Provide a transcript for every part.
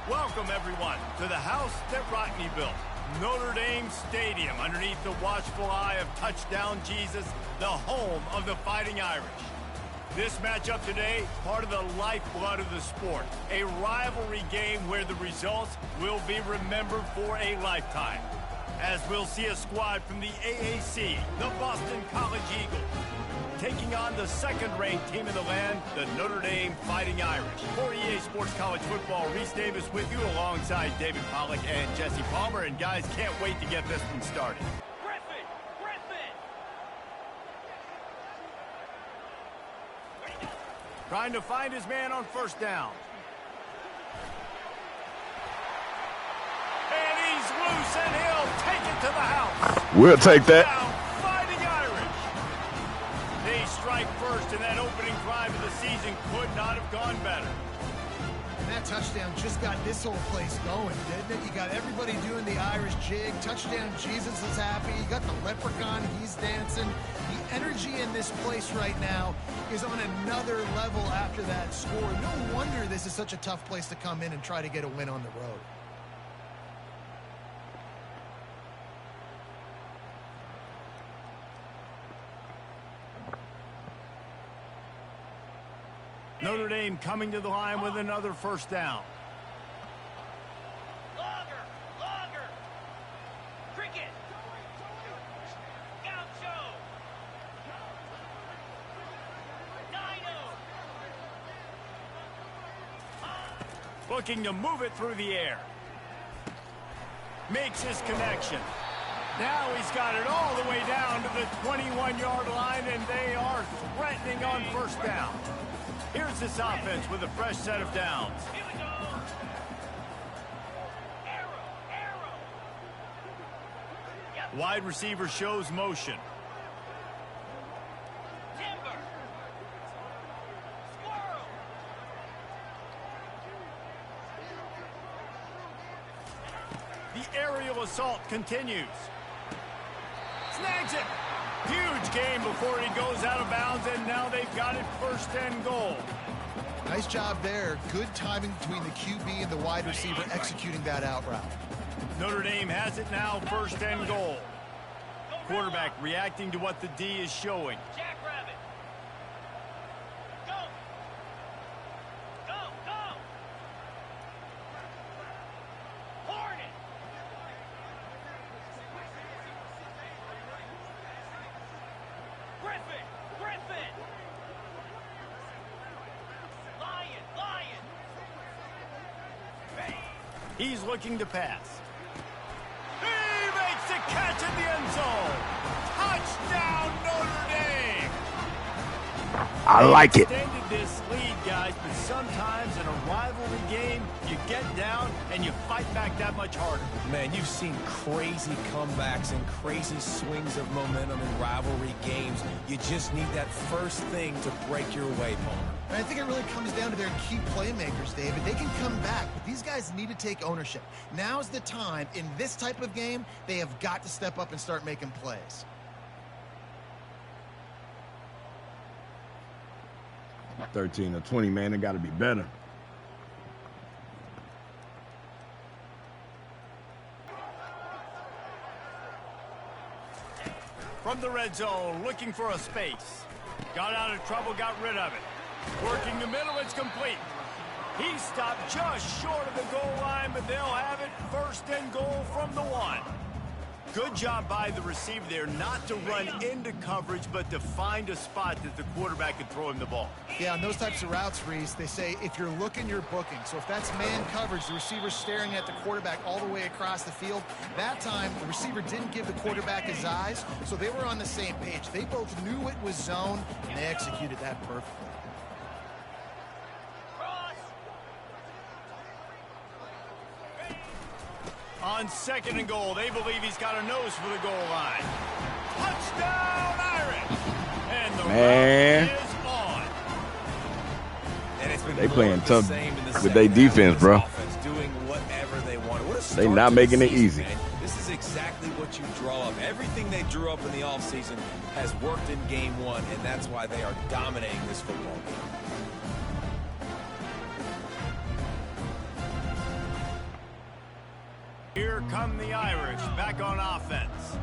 Welcome, everyone, to the house that Rockney built, Notre Dame Stadium, underneath the watchful eye of Touchdown Jesus, the home of the Fighting Irish. This matchup today, part of the lifeblood of the sport, a rivalry game where the results will be remembered for a lifetime. As we'll see a squad from the AAC, the Boston College Eagles, taking on the second-ranked team in the land, the Notre Dame Fighting Irish. For EA Sports College Football, Reese Davis with you alongside David Pollack and Jesse Palmer. And guys, can't wait to get this one started. Griffin! Trying to find his man on first down. And he's loose, and he'll take it to the house. We'll take that. Fighting Irish. They strike first, and that opening drive of the season could not have gone better. And that touchdown just got this whole place going, didn't it? You got everybody doing the Irish jig. Touchdown Jesus is happy. You got the leprechaun, he's dancing. The energy in this place right now is on another level after that score. No wonder this is such a tough place to come in and try to get a win on the road. Notre Dame coming to the line with another first down. Longer! Cricket! Gaucho! Dino! Looking to move it through the air. Makes his connection. Now he's got it all the way down to the 21-yard line, and they are threatening on first down. Here's this offense with a fresh set of downs. Here we go! Arrow! Yep. Wide receiver shows motion. Timber! Squirrel! The aerial assault continues. Snags it. Huge gain before he goes out of bounds, and now they've got it first and goal. Nice job there. Good timing between the QB and the wide receiver executing that out route. Notre Dame has it now, first and goal. Quarterback reacting to what the D is showing. Jackrabbit! Go! Hornet! Griffin! Lion! He's looking to pass. He makes the catch in the end zone. Touchdown, Notre Dame. I like it. Extended this lead, guys, but sometimes in a rivalry game, you get down and you fight back that much harder. Man, you've seen crazy comebacks and crazy swings of momentum in rivalry games. You just need that first thing to break your way, Palmer. And I think it really comes down to their key playmakers, David. They can come back, but these guys need to take ownership. Now's the time. In this type of game, they have got to step up and start making plays. – 13 or 20, man, they got to be better. From the red zone, looking for a space. Got out of trouble, got rid of it. Working the middle, it's complete. He stopped just short of the goal line, but they'll have it first and goal from the 1. Good job by the receiver there, not to run into coverage, but to find a spot that the quarterback could throw him the ball. Yeah, on those types of routes, Reese, they say if you're looking, you're booking. So if that's man coverage, the receiver's staring at the quarterback all the way across the field. That time, the receiver didn't give the quarterback his eyes, so they were on the same page. They both knew it was zone, and they executed that perfectly. On second and goal, they believe he's got a nose for the goal line. Touchdown, Irish! And the Man. run is on. And it's been They playing the tough same in the with their second half defense, of bro. this offense, doing whatever they want. What a They start not to the making it season, easy. man. This is exactly what you draw up. Everything they drew up in the offseason has worked in game one, and that's why they are dominating this football game. here come the Irish back on offense.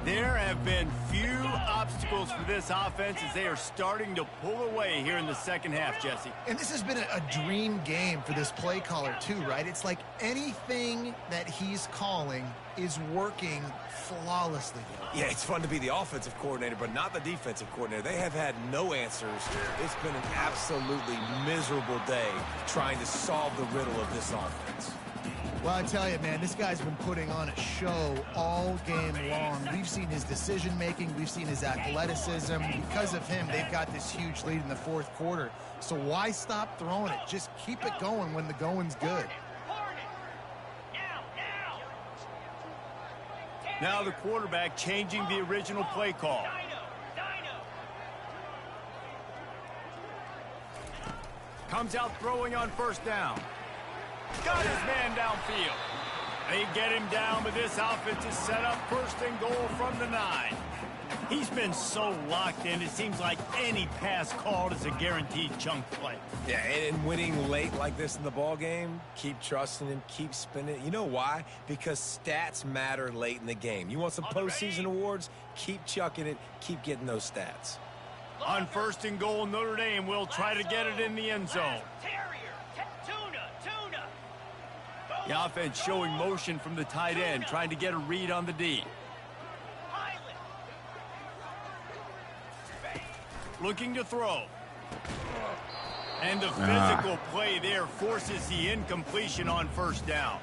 There have been few obstacles for this offense as they are starting to pull away here in the second half, Jesse. And this has been a dream game for this play caller too, right? It's like anything that he's calling is working flawlessly. Yeah, it's fun to be the offensive coordinator, but not the defensive coordinator. They have had no answers. It's been an absolutely miserable day trying to solve the riddle of this offense. Well, I tell you, man, this guy's been putting on a show all game long. We've seen his decision-making. We've seen his athleticism. Because of him, they've got this huge lead in the fourth quarter. So why stop throwing it? Just keep it going when the going's good. Now the quarterback changing the original play call. Comes out throwing on first down. Got his man downfield. They get him down, but this offense is set up first and goal from the 9. He's been so locked in, it seems like any pass called is a guaranteed chunk play. Yeah, and winning late like this in the ball game, keep trusting him, keep spinning. You know why? Because stats matter late in the game. You want some postseason awards? Keep chucking it, keep getting those stats. On first and goal, Notre Dame will try to get it in the end zone. The offense showing motion from the tight end, trying to get a read on the D. Looking to throw. And the physical play there forces the incompletion on first down.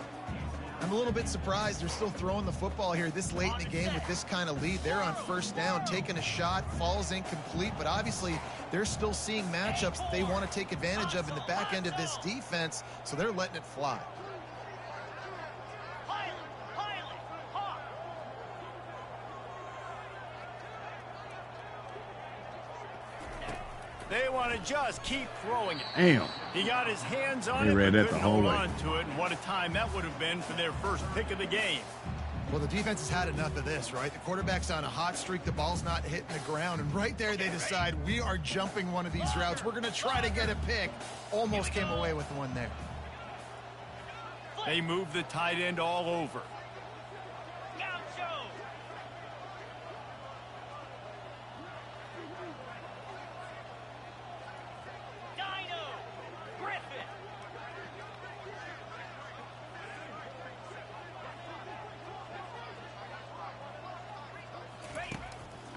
I'm a little bit surprised they're still throwing the football here this late in the game with this kind of lead. They're on first down, taking a shot, falls incomplete, but obviously they're still seeing matchups that they want to take advantage of in the back end of this defense, so they're letting it fly. They want to just keep throwing it. Damn. He got his hands on He it, read but that the couldn't whole hold way. on to it, and what a time that would have been for their first pick of the game. Well, the defense has had enough of this, right? The quarterback's on a hot streak. The ball's not hitting the ground. And right there, they decide we are jumping one of these routes. We're going to try to get a pick. Almost came away with one there. They move the tight end all over.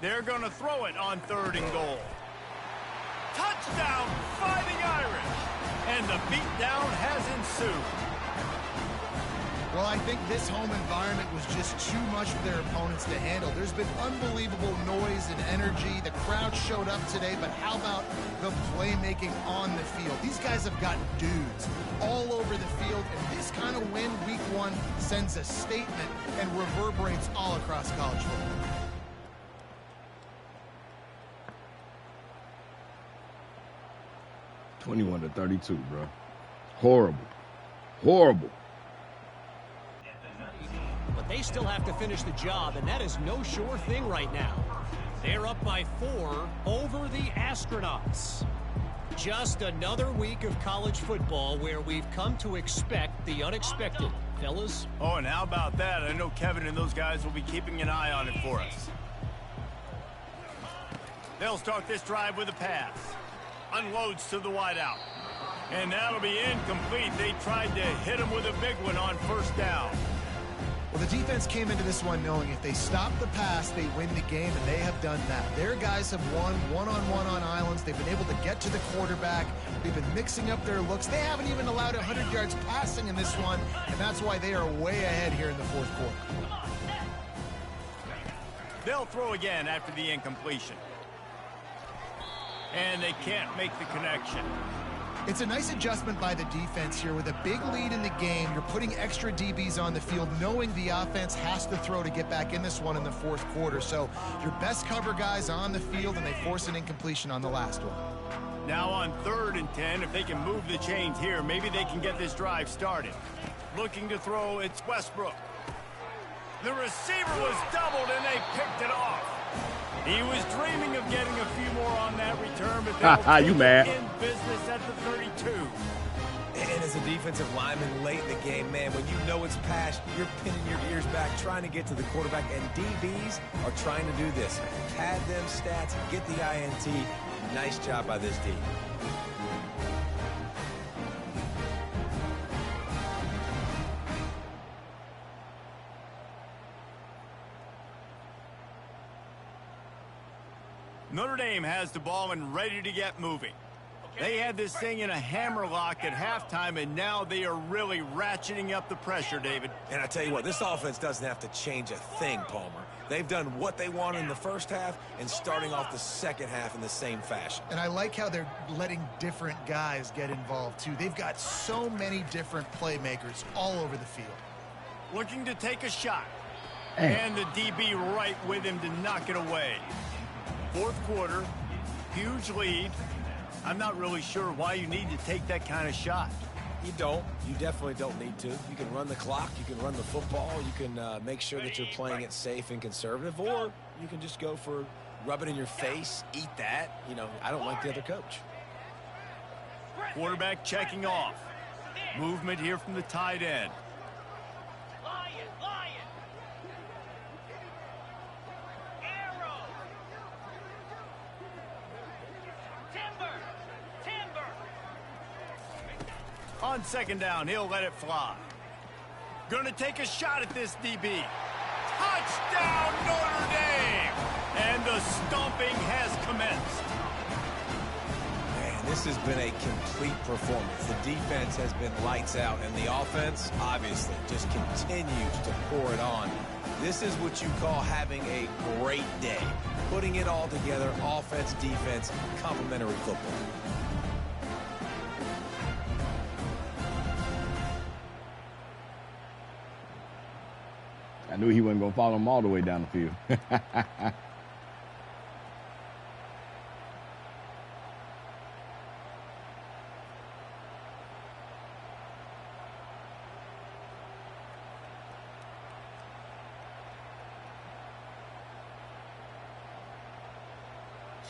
They're going to throw it on third and goal. Touchdown, Fighting Irish! And the beatdown has ensued. Well, I think this home environment was just too much for their opponents to handle. There's been unbelievable noise and energy. The crowd showed up today, but how about the playmaking on the field? These guys have got dudes all over the field, and this kind of win week one sends a statement and reverberates all across college football. (21-32), bro. Horrible. Horrible. But they still have to finish the job, and that is no sure thing right now. They're up by 4 over the Astronauts. Just another week of college football where we've come to expect the unexpected. Fellas? Oh, and how about that? I know Kevin and those guys will be keeping an eye on it for us. They'll start this drive with a pass. Unloads to the wideout. And that'll be incomplete. They tried to hit him with a big one on first down. Well, the defense came into this one knowing if they stop the pass, they win the game, and they have done that. Their guys have won one-on-one on islands. They've been able to get to the quarterback. They've been mixing up their looks. They haven't even allowed 100 yards passing in this one, and that's why they are way ahead here in the fourth quarter. They'll throw again after the incompletion. And they can't make the connection. It's a nice adjustment by the defense here. With a big lead in the game, you're putting extra DBs on the field, knowing the offense has to throw to get back in this one in the fourth quarter. So your best cover guys on the field, and they force an incompletion on the last one. Now on 3rd and 10, if they can move the chains here, maybe they can get this drive started. Looking to throw, it's Westbrook. The receiver was doubled, and they picked it off. He was dreaming of getting a few more on that return, but they'll You mad? in business at the 32. And As a defensive lineman late in the game, man, when you know it's past, you're pinning your ears back, trying to get to the quarterback, and DBs are trying to do this. Pad them stats, get the INT. Nice job by this D. Notre Dame has the ball and ready to get moving. They had this thing in a hammerlock at halftime, and now they are really ratcheting up the pressure, David. And I tell you what, this offense doesn't have to change a thing, Palmer. They've done what they wanted in the first half and starting off the second half in the same fashion. And I like how they're letting different guys get involved, too. They've got so many different playmakers all over the field. Looking to take a shot. Hey. And the DB right with him to knock it away. Fourth quarter, huge lead. I'm not really sure why you need to take that kind of shot. You don't. You definitely don't need to. You can run the clock. You can run the football. You can make sure that you're playing it safe and conservative, or you can just go for rub it in your face, eat that. You know, I don't like the other coach. Quarterback checking off. Movement here from the tight end. Lion. Arrow. Timber. On second down, he'll let it fly. Gonna take a shot at this DB. Touchdown, Notre Dame! And the stomping has commenced. Man, this has been a complete performance. The defense has been lights out, and the offense, obviously, just continues to pour it on. This is what you call having a great day. Putting it all together, offense, defense, complementary football. I knew he wasn't going to follow him all the way down the field.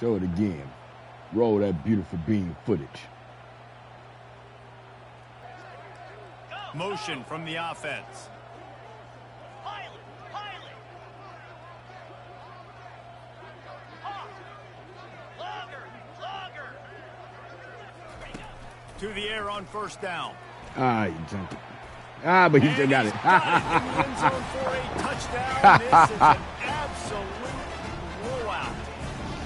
Show it again. Roll that beautiful beam footage. Motion from the offense. Pilot. Hawk. Logger. To the air on first down. Ah, he jumped it. Ah, but he still got it. In the end zone for a touchdown. This is an absolute blowout.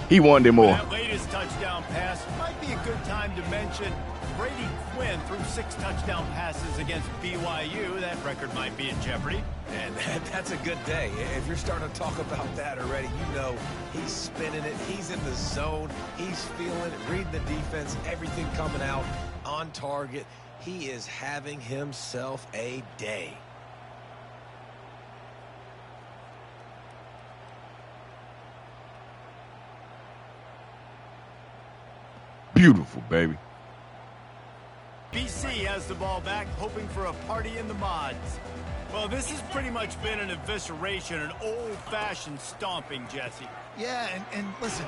He wanted more. That latest touchdown pass might be a good time to mention Brady Quinn threw 6 touchdown passes against BYU. That record might be in jeopardy. And that's a good day. If you're starting to talk about that already, you know he's spinning it. He's in the zone. He's feeling it, reading the defense, everything coming out on target. He is having himself a day. Beautiful, baby. BC has the ball back, hoping for a party in the mods. Well, this has pretty much been an evisceration, an old-fashioned stomping, Jesse. Yeah, and listen,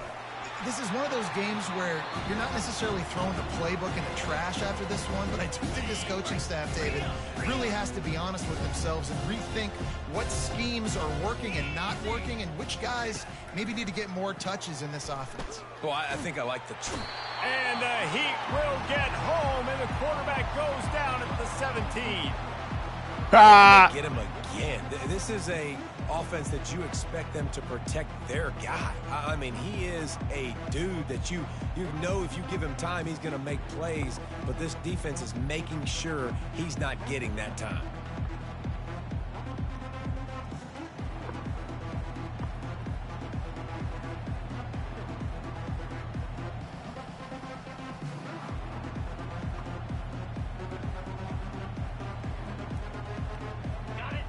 this is one of those games where you're not necessarily throwing the playbook in the trash after this one, but I do think this coaching staff, David, really has to be honest with themselves and rethink what schemes are working and not working and which guys maybe need to get more touches in this offense. Well, I think I like the truth. And the Heat will get home, and the quarterback goes down at the 17. Get him again. This is a offense that you expect them to protect their guy. I mean, he is a dude that you know if you give him time, he's going to make plays. But this defense is making sure he's not getting that time.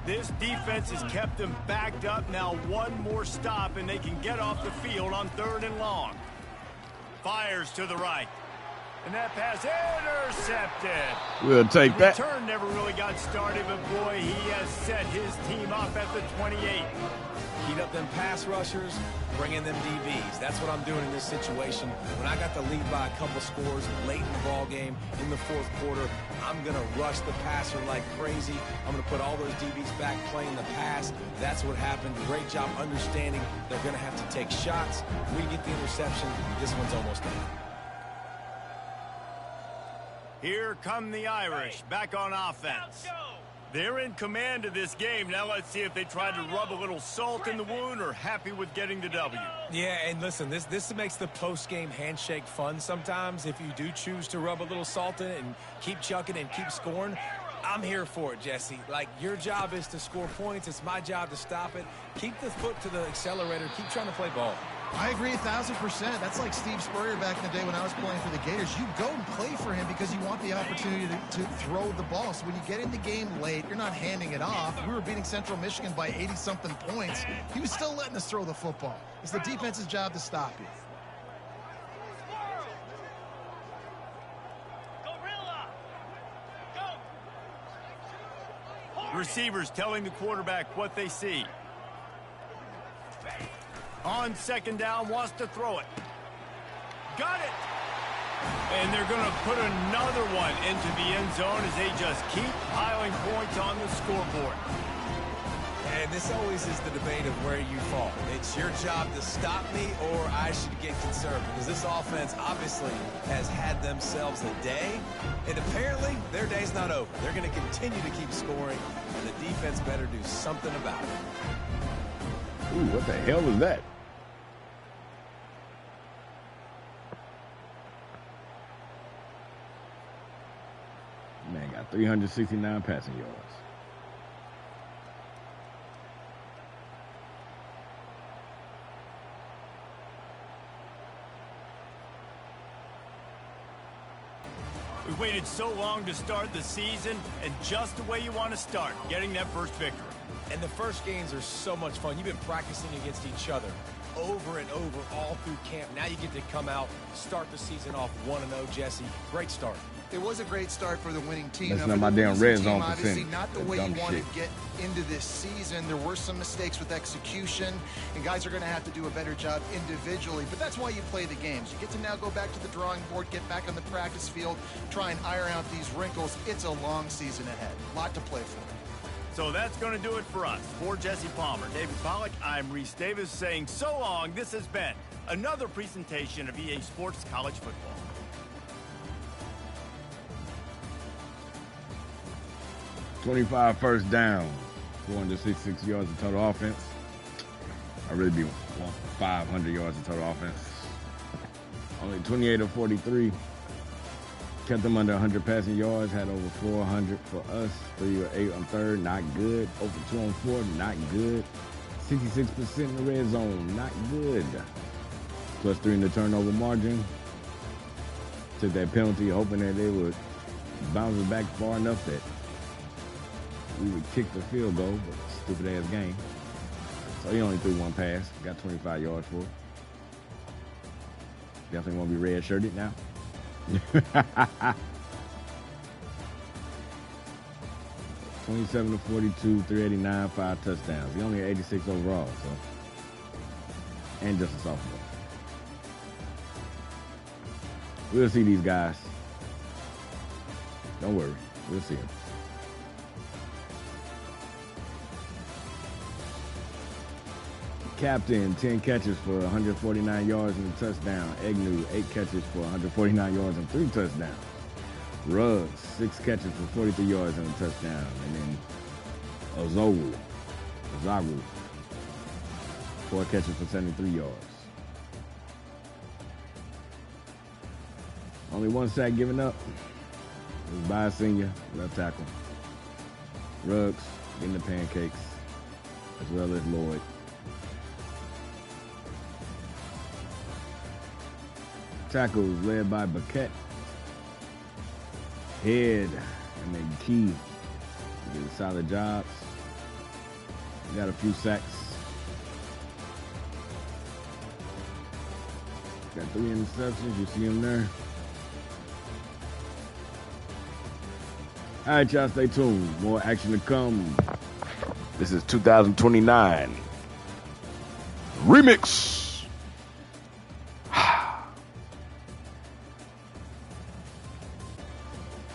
This defense has kept them backed up. Now one more stop, and they can get off the field on 3rd and long. Fires to the right. And that pass intercepted. We'll take The that. return never really got started, but boy, he has set his team up at the 28. Heat up them pass rushers, bring in them DBs. That's what I'm doing in this situation. When I got the lead by a couple scores late in the ball game, in the fourth quarter, I'm going to rush the passer like crazy. I'm going to put all those DBs back playing the pass. That's what happened. Great job understanding they're going to have to take shots. We get the interception. This one's almost done. Here come the Irish, back on offense. They're in command of this game. Now let's see if they try to rub a little salt in the wound or happy with getting the W. Yeah, and listen, this makes the post-game handshake fun sometimes. If you do choose to rub a little salt in it and keep chucking and keep scoring, I'm here for it, Jesse. Like, your job is to score points. It's my job to stop it. Keep the foot to the accelerator. Keep trying to play ball. I agree 1,000%. That's like Steve Spurrier back in the day when I was playing for the Gators. You go and play for him because you want the opportunity to throw the ball. So when you get in the game late, you're not handing it off. We were beating Central Michigan by 80-something points. He was still letting us throw the football. It's the defense's job to stop you. Gorilla. Go. Receivers telling the quarterback what they see. On second down, wants to throw it. Got it. And they're going to put another one into the end zone as they just keep piling points on the scoreboard. And this always is the debate of where you fall. It's your job to stop me or I should get concerned, because this offense obviously has had themselves a day, and apparently their day's not over. They're going to continue to keep scoring, and the defense better do something about it. Ooh, what the hell was that? Man got 369 passing yards. We waited so long to start the season, and just the way you want to start, getting that first victory. And the first games are so much fun. You've been practicing against each other over and over all through camp. Now you get to come out, start the season off 1-0, Jesse. Great start. It was a great start for the winning team. That's Now, not for my the damn losing red team, zone obviously percentage. not the That way you dumb want shit. to get into this season. There were some mistakes with execution, and guys are going to have to do a better job individually. But that's why you play the games. You get to now go back to the drawing board, get back on the practice field, try and iron out these wrinkles. It's a long season ahead. A lot to play for. So that's going to do it for us. For Jesse Palmer, David Pollack, I'm Reese Davis saying so long. This has been another presentation of EA Sports College Football. 25 first down, 466 yards of total offense. I really be want 500 yards of total offense. Only 28 of 43. Kept them under 100 passing yards. Had over 400 for us. 3 or 8 on third, not good. Over 2 on fourth, not good. 66% in the red zone, not good. Plus 3 in the turnover margin. Took that penalty, hoping that they would bounce it back far enough that we would kick the field goal, but stupid ass game. So he only threw one pass, got 25 yards for it. Definitely want to be red shirted now. 27 to 42, 389, 5 touchdowns. He only had 86 overall, so. And just a sophomore. We'll see these guys. Don't worry, we'll see them. Captain, 10 catches for 149 yards and a touchdown. Egnew, 8 catches for 149 yards and 3 touchdowns. Ruggs, 6 catches for 43 yards and a touchdown. And then Ozagu, 4 catches for 73 yards. Only 1 sack given up. It was by a senior, left tackle. Ruggs getting the pancakes, as well as Lloyd. Tackles led by Baquette. Head and then Key did solid jobs. Got a few sacks. Got 3 interceptions. You see them there. All right, y'all, stay tuned. More action to come. This is 2029 Remix.